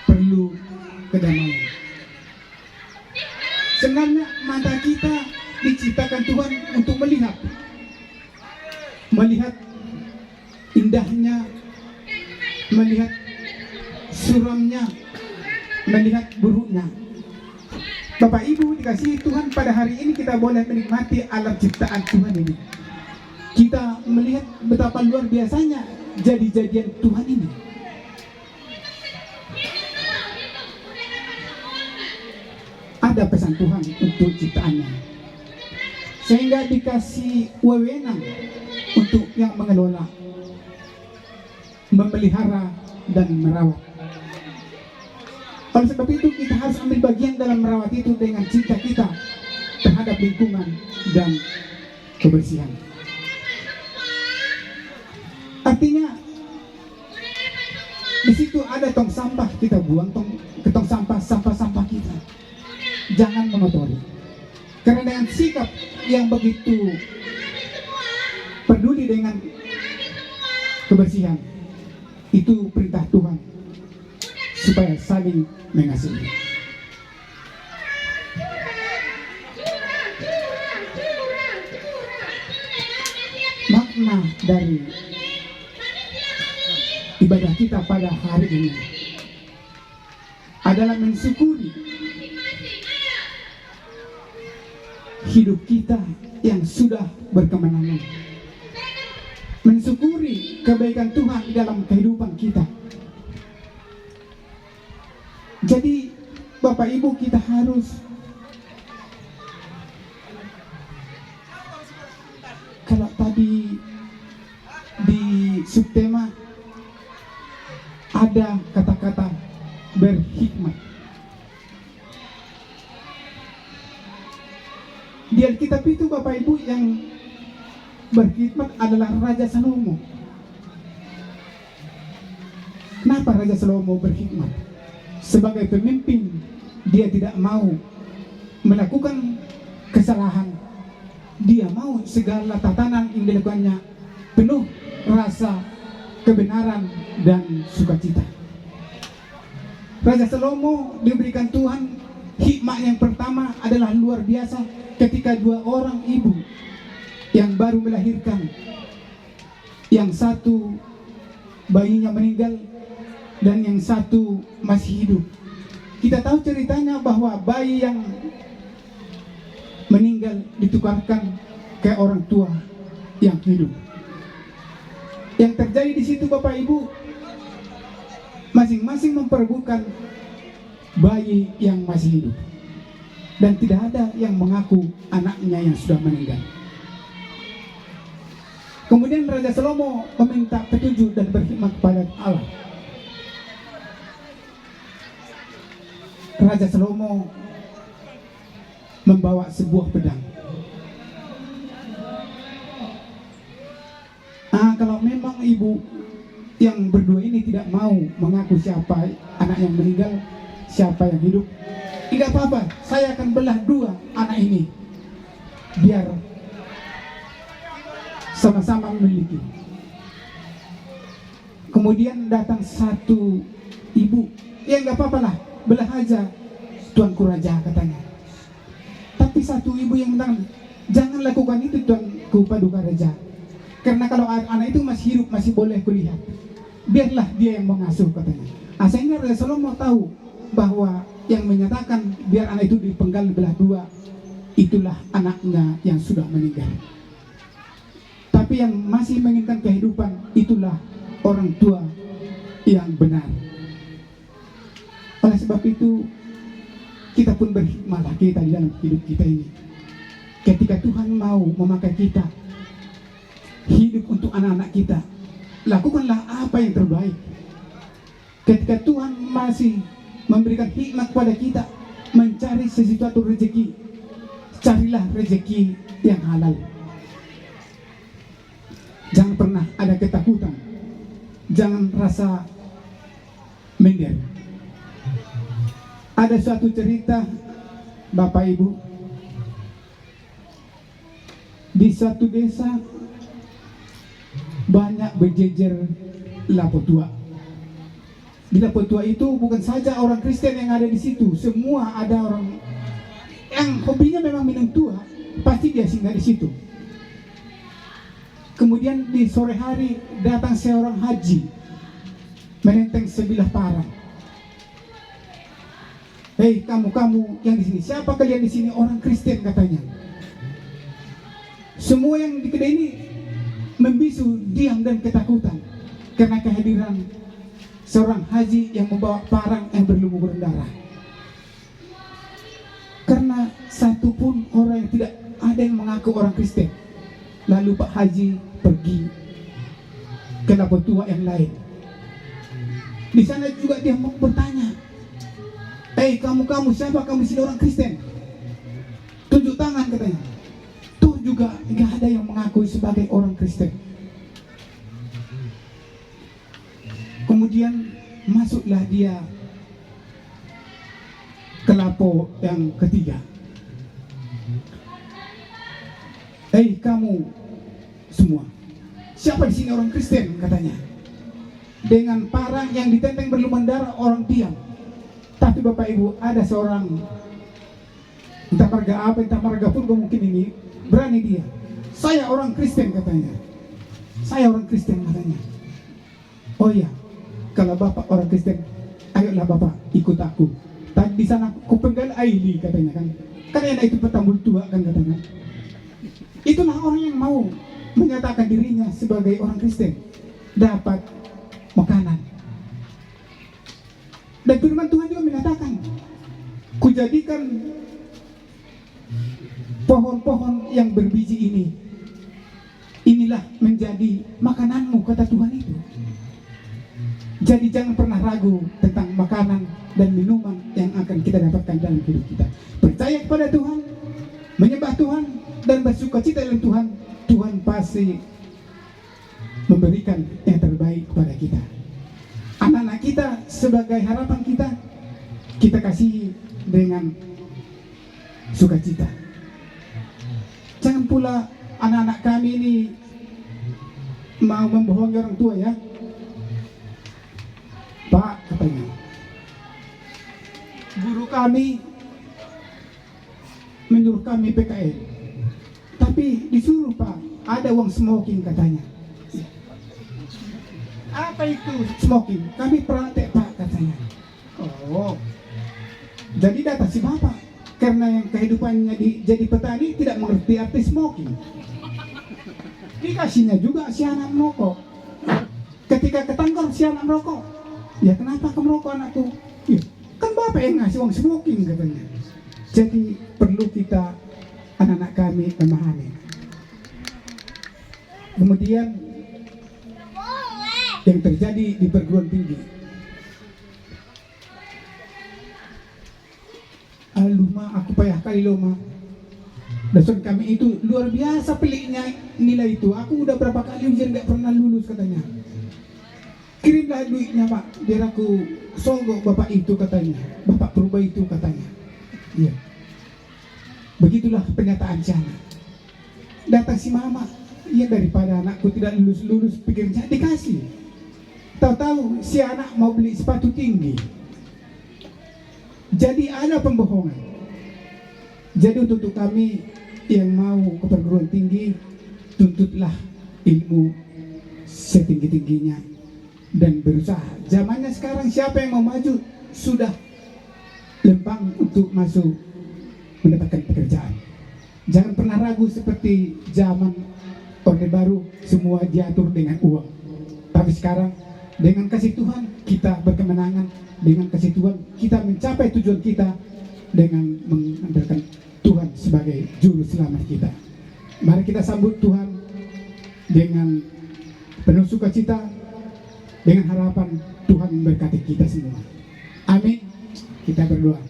perlu kedamaian. Sebenarnya mata kita diciptakan Tuhan untuk melihat indahnya, melihat suramnya, melihat buruknya. Bapak Ibu dikasihi Tuhan, pada hari ini kita boleh menikmati alam ciptaan Tuhan ini. Kita melihat betapa luar biasanya jadi-jadian Tuhan ini. Ada pesan Tuhan untuk ciptaannya, sehingga dikasih wewenang untuk yang mengelola, memelihara dan merawat. Oleh sebab itu kita harus ambil bagian dalam merawat itu dengan cinta kita terhadap lingkungan dan kebersihan. Artinya di situ ada tong sampah, kita buang ke tong sampah kita. Jangan mengotori. Karena dengan sikap yang begitu peduli dengan kebersihan, itu perintah Tuhan supaya saling mengasihi. Makna dari ibadah kita pada hari ini adalah mensyukuri hidup kita yang sudah berkemenangan, mensyukuri kebaikan Tuhan di dalam kehidupan kita. Jadi Bapak Ibu, kita harus, kalau tadi di subtema ada kata-kata berhikmat, di Alkitab itu Bapak Ibu yang berhikmat adalah Raja Salomo. Kenapa Raja Salomo berhikmat? Sebagai pemimpin, dia tidak mau melakukan kesalahan. Dia mau segala tatanan yang dilakukannya penuh rasa kebenaran dan sukacita. Raja Salomo diberikan Tuhan hikmah yang pertama adalah luar biasa ketika dua orang ibu yang baru melahirkan, yang satu bayinya meninggal dan yang satu masih hidup. Kita tahu ceritanya bahwa bayi yang meninggal ditukarkan ke orang tua yang hidup. Yang terjadi di situ Bapak Ibu, masing-masing memperebutkan bayi yang masih hidup, dan tidak ada yang mengaku anaknya yang sudah meninggal. Kemudian Raja Salomo meminta petunjuk dan berkhidmat kepada Allah. Raja Salomo membawa sebuah pedang. Kalau memang ibu yang berdua ini tidak mau mengaku siapa anak yang meninggal, siapa yang hidup, tidak apa-apa, saya akan belah dua anak ini biar sama-sama memiliki. Kemudian datang satu ibu, ya nggak apa-apa lah, belah aja tuanku raja, katanya. Tapi satu ibu yang bilang, jangan lakukan itu tuanku paduka raja, karena kalau anak itu masih hidup, masih boleh kulihat, biarlah dia yang mengasuh, katanya. Sehingga Raja Salomo tahu bahwa yang menyatakan biar anak itu dipenggal belah dua itulah anaknya yang sudah meninggal. Tapi yang masih menginginkan kehidupan, itulah orang tua yang benar. Oleh sebab itu, kita pun berhikmahlah kita di dalam hidup kita ini. Ketika Tuhan mau memakai kita hidup untuk anak-anak kita, lakukanlah apa yang terbaik. Ketika Tuhan masih memberikan hikmat kepada kita mencari sesuatu rezeki, carilah rezeki yang halal. Jangan pernah ada ketakutan, jangan rasa minder. Ada suatu cerita, Bapak Ibu, di suatu desa banyak berjejer lapo tua. Di lapo tua itu bukan saja orang Kristen yang ada di situ, semua ada orang yang hobinya memang minum tua, pasti dia singgah di situ. Kemudian di sore hari datang seorang haji menenteng sebilah parang. Hei, kamu yang di sini, siapa kalian di sini? Orang Kristen, katanya. Semua yang di kedai ini membisu, diam dan ketakutan karena kehadiran seorang haji yang membawa parang yang berlumuran darah. Karena satupun orang yang tidak ada yang mengaku orang Kristen. Lalu Pak Haji pergi ke lapo tua yang lain. Di sana juga dia bertanya, "Hei, kamu siapa? Kamu sini orang Kristen? Tunjuk tangan," katanya. Tuh juga nggak ada yang mengakui sebagai orang Kristen. Kemudian masuklah dia ke lapo yang ketiga. "Hei, kamu semua, siapa di sini orang Kristen?" katanya. Dengan parang yang ditenteng berlumuran darah, orang diam. Tapi Bapak Ibu, ada seorang, entah marga apa, entah marga pun mungkin ini, berani dia. "Saya orang Kristen," katanya. "Saya orang Kristen," katanya. "Oh iya, kalau Bapak orang Kristen, ayolah Bapak ikut aku. Tadi di sana aku penggal Aili," katanya kan. Karena itu petambul tua kan, katanya. Itulah orang yang mau menyatakan dirinya sebagai orang Kristen, dapat makanan. Dan firman Tuhan juga menyatakan, "Kujadikan pohon-pohon yang berbiji ini, inilah menjadi makananmu," kata Tuhan itu. Jadi jangan pernah ragu tentang makanan dan minuman yang akan kita dapatkan dalam hidup kita. Percaya kepada Tuhan, menyembah Tuhan, dan bersukacita dengan Tuhan. Tuhan pasti memberikan yang terbaik kepada kita. Anak-anak kita sebagai harapan kita, kita kasih dengan sukacita. Jangan pula anak-anak kami ini mau membohongi orang tua, ya. "Pak," katanya, "guru kami menyuruh kami PKL, tapi disuruh Pak, ada uang smoking," katanya. "Apa itu smoking?" "Kami praktek Pak," katanya. "Oh, jadi datang si Bapak karena yang kehidupannya jadi petani tidak mengerti arti smoking. Dikasihnya juga si anak merokok. Ketika ketangkar si anak merokok, 'Ya kenapa kamu merokok, anakku?' 'Ya, kan Bapak yang ngasih uang smoking,' katanya. Jadi perlu kita, anak-anak kami, memahami. Kemudian yang terjadi di perguruan tinggi, "Luma, aku payah kali Luma. Dosen kami itu luar biasa peliknya nilai itu. Aku udah berapa kali ujian gak pernah lulus," katanya. "Kirimlah duitnya Pak, biar aku sogok Bapak itu," katanya. "Bapak Purba itu," katanya. Iya. Begitulah pernyataan si anak. Datang si mama, "Iya, daripada anakku tidak lulus-lulus, pikirnya dikasih." Tahu-tahu si anak mau beli sepatu tinggi. Jadi ada pembohongan. Jadi untuk kami yang mau ke perguruan tinggi, tuntutlah ilmu setinggi-tingginya dan berusaha. Zamannya sekarang siapa yang mau maju sudah lempang untuk masuk mendapatkan pekerjaan. Jangan pernah ragu seperti zaman Orde Baru, semua diatur dengan uang. Tapi sekarang dengan kasih Tuhan kita berkemenangan, dengan kasih Tuhan kita mencapai tujuan kita dengan mengandalkan Tuhan sebagai juru selamat kita. Mari kita sambut Tuhan dengan penuh sukacita, dengan harapan Tuhan memberkati kita semua. Amin. Kita berdoa.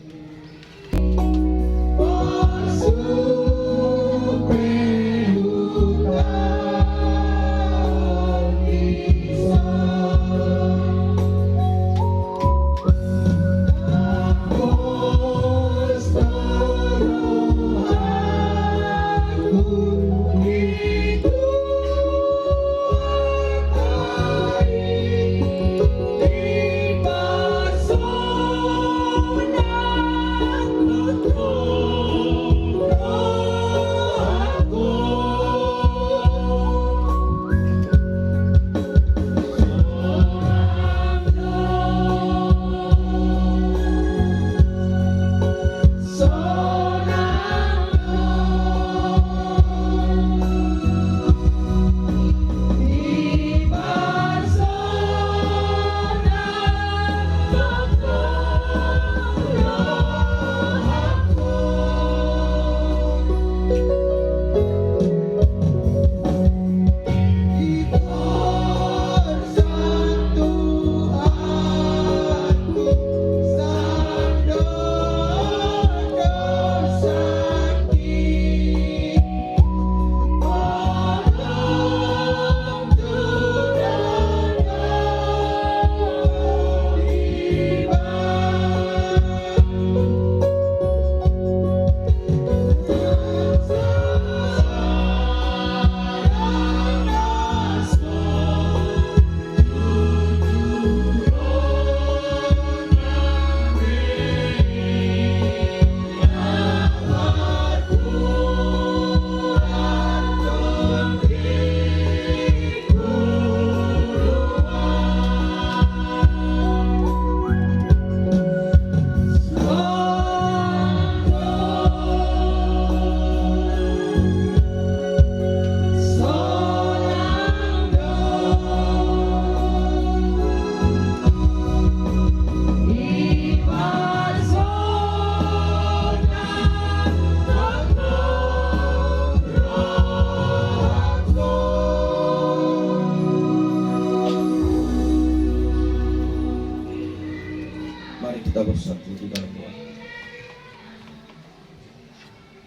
Kita bersatu di dalam doa.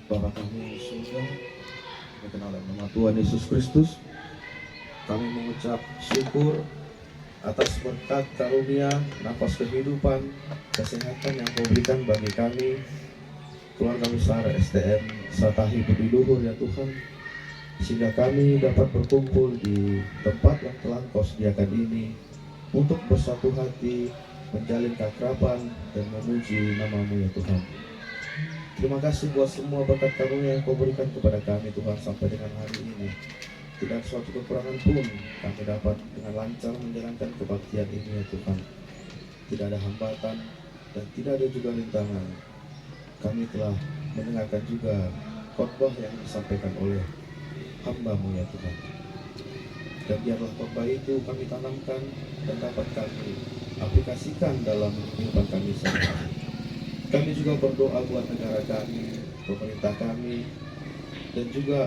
Bapa kami yang di surga, berkenal dalam nama Tuhan Yesus Kristus, kami mengucap syukur atas berkat karunia, nafas kehidupan, kesehatan yang Kau berikan bagi kami, keluarga besar STM Satahi Budi Luhur ya Tuhan, sehingga kami dapat berkumpul di tempat yang telah Kau sediakan ini untuk bersatu hati, menjalin keakraban dan memuji nama-Mu ya Tuhan. Terima kasih buat semua berkat karunia yang Kau berikan kepada kami Tuhan sampai dengan hari ini. Tidak suatu kekurangan pun kami dapat dengan lancar menjalankan kebaktian ini ya Tuhan. Tidak ada hambatan dan tidak ada juga rintangan. Kami telah mendengarkan juga khotbah yang disampaikan oleh hamba-Mu ya Tuhan. Dan biarlah khotbah itu kami tanamkan dan dapat kami aplikasikan dalam kehidupan kami sehari-hari. Kami juga berdoa buat negara kami, pemerintah kami, dan juga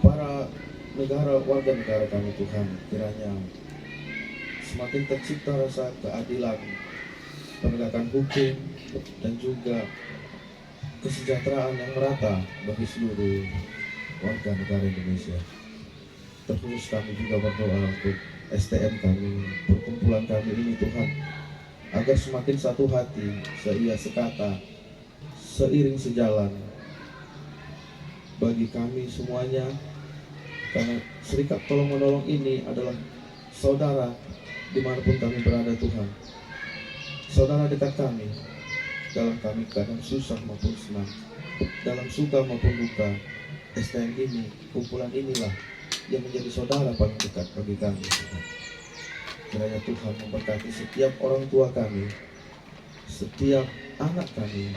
para warga negara kami Tuhan. Kiranya semakin tercipta rasa keadilan, penegakan hukum, dan juga kesejahteraan yang merata bagi seluruh warga negara Indonesia. Terus kami juga berdoa untuk STM kami, perkumpulan kami ini Tuhan, agar semakin satu hati, seia sekata, seiring sejalan bagi kami semuanya, karena serikat tolong menolong ini adalah saudara dimanapun kami berada Tuhan, saudara dekat kami dalam kami kadang susah maupun senang, dalam suka maupun duka. STM ini, kumpulan inilah yang menjadi saudara paling dekat bagi kami Tuhan. Kiranya Tuhan memberkati setiap orang tua kami, setiap anak kami,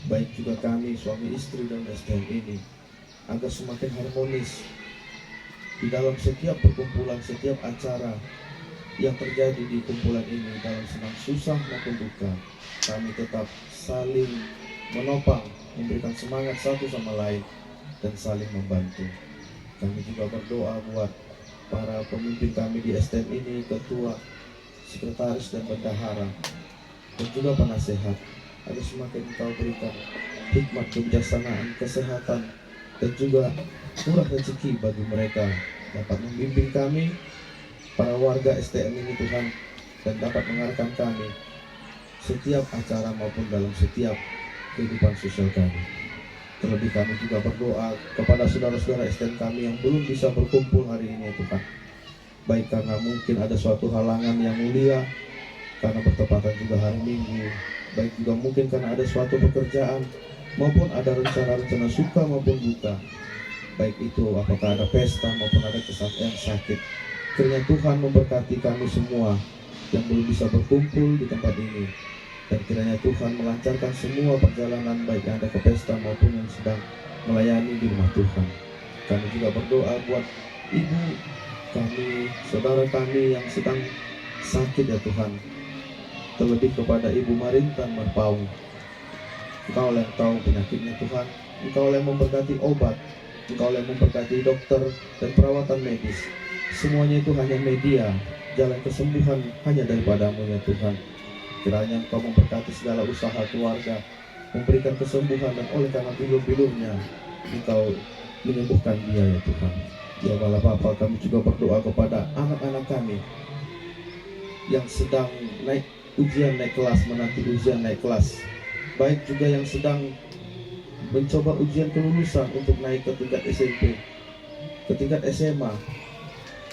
baik juga kami suami istri dan STM ini, agar semakin harmonis di dalam setiap perkumpulan, setiap acara yang terjadi di kumpulan ini, dalam senang susah maupun duka. Kami tetap saling menopang, memberikan semangat satu sama lain, dan saling membantu. Kami juga berdoa buat para pemimpin kami di STM ini, ketua, sekretaris, dan bendahara, dan juga penasehat, agar semakin Engkau berikan hikmat, kebijaksanaan, kesehatan, dan juga murah rezeki bagi mereka dapat membimbing kami, para warga STM ini Tuhan, dan dapat mengarahkan kami setiap acara maupun dalam setiap kehidupan sosial kami. Terlebih kami juga berdoa kepada saudara-saudara STM kami yang belum bisa berkumpul hari ini Tuhan, baik karena mungkin ada suatu halangan yang mulia, karena bertepatan juga hari Minggu, baik juga mungkin karena ada suatu pekerjaan, maupun ada rencana-rencana suka maupun duka, baik itu apakah ada pesta maupun ada kesakit sakit. Kiranya Tuhan memberkati kami semua yang belum bisa berkumpul di tempat ini, dan kiranya Tuhan melancarkan semua perjalanan baik yang ada ke pesta maupun yang sedang melayani di rumah Tuhan. Kami juga berdoa buat ibu kami, saudara kami yang sedang sakit ya Tuhan, terlebih kepada Ibu Marintan Marpaung. Engkau yang tahu penyakitnya Tuhan, Engkau yang memberkati obat, Engkau yang memberkati dokter dan perawatan medis. Semuanya itu hanya media, jalan kesembuhan hanya daripadamu ya Tuhan. Kiranya Engkau memberkati segala usaha keluarga, memberikan kesembuhan, dan oleh karena bilur-bilurnya Engkau menyembuhkan dia ya Tuhan. Ya Allah Bapa, kami juga berdoa kepada anak-anak kami yang sedang naik ujian naik kelas, menanti ujian naik kelas, baik juga yang sedang mencoba ujian kelulusan untuk naik ke tingkat SMP, ke tingkat SMA,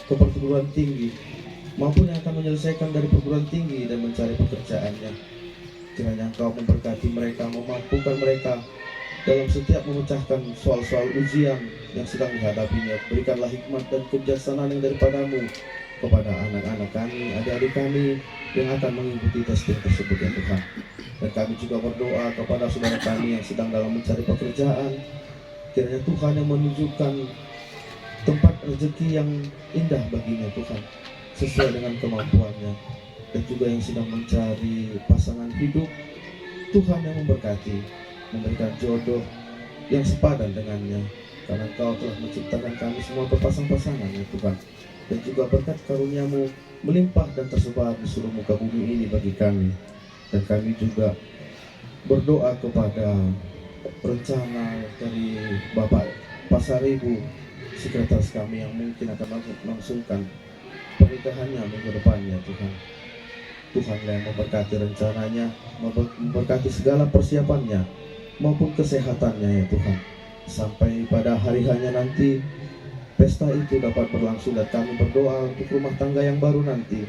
ke perguruan tinggi, maupun yang akan menyelesaikan dari perguruan tinggi dan mencari pekerjaannya. Kiranya Engkau memberkati mereka, memampukan mereka dalam setiap memecahkan soal-soal ujian yang sedang dihadapinya. Berikanlah hikmat dan kebijaksanaan yang daripadamu kepada anak-anak kami, adik-adik kami yang akan mengikuti testing tersebut ya Tuhan. Dan kami juga berdoa kepada saudara kami yang sedang dalam mencari pekerjaan. Kiranya Tuhan yang menunjukkan tempat rezeki yang indah baginya Tuhan, sesuai dengan kemampuannya. Dan juga yang sedang mencari pasangan hidup, Tuhan yang memberkati, memberikan jodoh yang sepadan dengannya, karena Engkau telah menciptakan kami semua berpasang-pasangan ya Tuhan. Dan juga berkat karunia-Mu melimpah dan tersebar di seluruh muka bumi ini bagi kami. Dan kami juga berdoa kepada rencana dari Bapak Pasaribu, sekretaris kami, yang mungkin akan melangsungkan pernikahannya minggu depannya Tuhan. Tuhanlah yang memberkati rencananya, memberkati segala persiapannya maupun kesehatannya ya Tuhan, sampai pada hari hanya nanti pesta itu dapat berlangsung. Dan kami berdoa untuk rumah tangga yang baru nanti,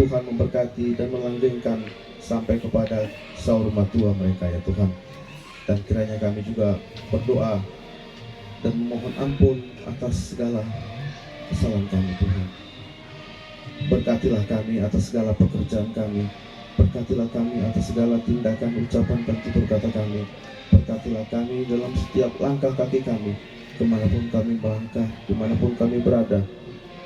Tuhan memberkati dan melanggengkan sampai kepada sahur rumah tua mereka ya Tuhan. Dan kiranya kami juga berdoa dan memohon ampun atas segala kesalahan kami Tuhan. Berkatilah kami atas segala pekerjaan kami, berkatilah kami atas segala tindakan, ucapan, dan tutur kata kami. Berkatilah kami dalam setiap langkah kaki kami, kemanapun kami melangkah, dimanapun kami berada,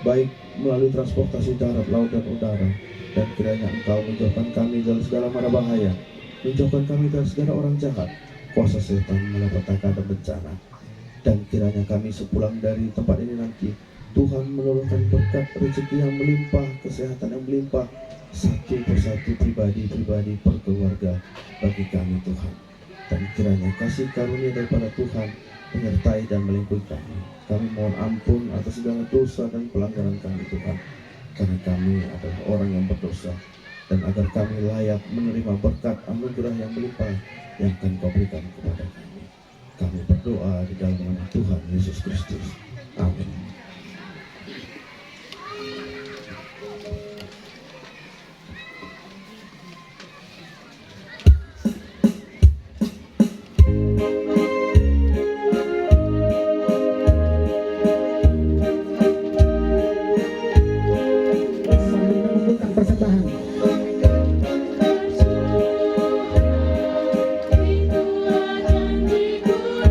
baik melalui transportasi darat, laut, dan udara. Dan kiranya Engkau menjauhkan kami dari segala mara bahaya, menjauhkan kami dari segala orang jahat, kuasa setan, malapetaka, dan bencana. Dan kiranya kami sepulang dari tempat ini nanti, Tuhan menurunkan berkat rezeki yang melimpah, kesehatan yang melimpah, satu persatu, pribadi-pribadi, per keluarga bagi kami Tuhan. Dan kiranya kasih karunia daripada Tuhan menyertai dan melingkupi kami. Kami mohon ampun atas segala dosa dan pelanggaran kami Tuhan, karena kami adalah orang yang berdosa, dan agar kami layak menerima berkat anugerah yang melimpah yang akan Kau berikan kepada kami. Kami berdoa di dalam nama Tuhan Yesus Kristus. Amin. Itu janji kudus.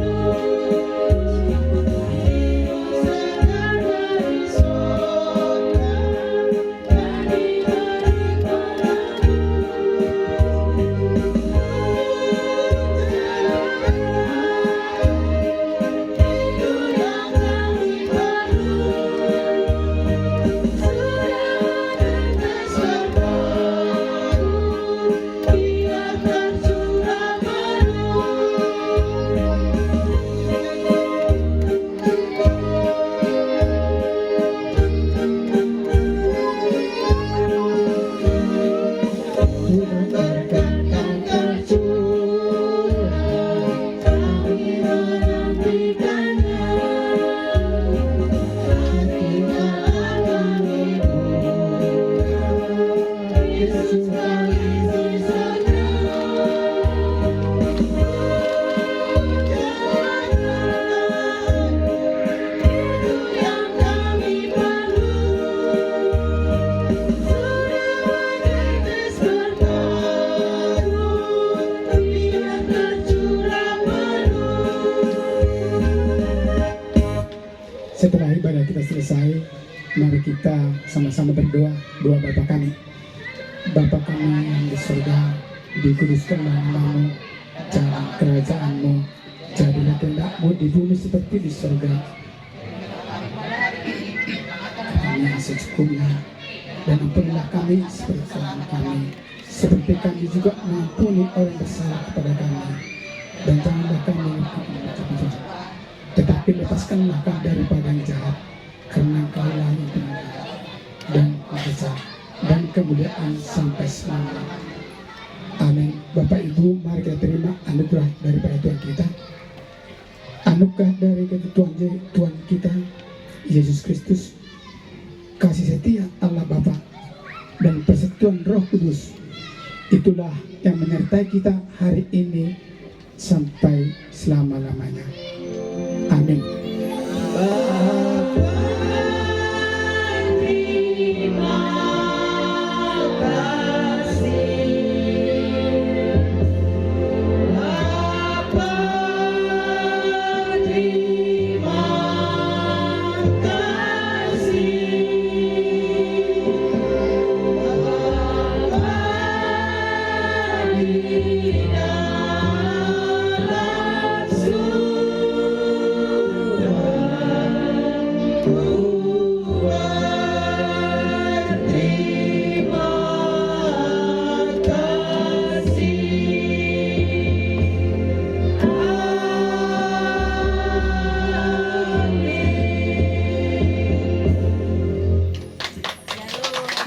mari kita sama-sama berdoa. Doa Bapa kami. Bapa kami yang di surga, dikuduskanlah namamu, jalan kerajaanmu, jadilah kehendak-mu di bumi seperti di surga. Kami yang secukupnya, dan ampunilah kami seperti kesalahan kami, seperti kami juga mengampuni orang bersalah kepada kami, dan janganlah kami mencuri, tetapi lepaskanlah kami daripada yang jahat, karena Engkaulah yang benar dan kuasa dan kemuliaan sampai selamanya. Amin. Bapak Ibu, mari kita terima anugerah daripada Tuhan kita, anugerah dari Tuhan kita Yesus Kristus, kasih setia Allah Bapa, dan persekutuan Roh Kudus. Itulah yang menyertai kita hari ini sampai selama-lamanya. Amin.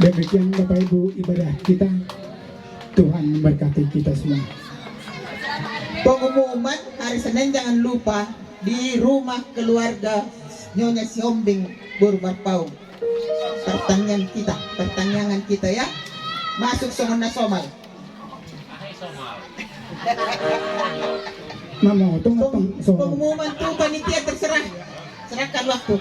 Demikian Bapak Ibu ibadah kita. Tuhan memberkati kita semua. Pengumuman hari Senin jangan lupa di rumah keluarga Nyonya Siombing Burbarpau. Pertanyaan kita ya. Masuk Somona Somal. Mama, tunggu. Pengumuman tuh panitia terserah. Serahkan waktu.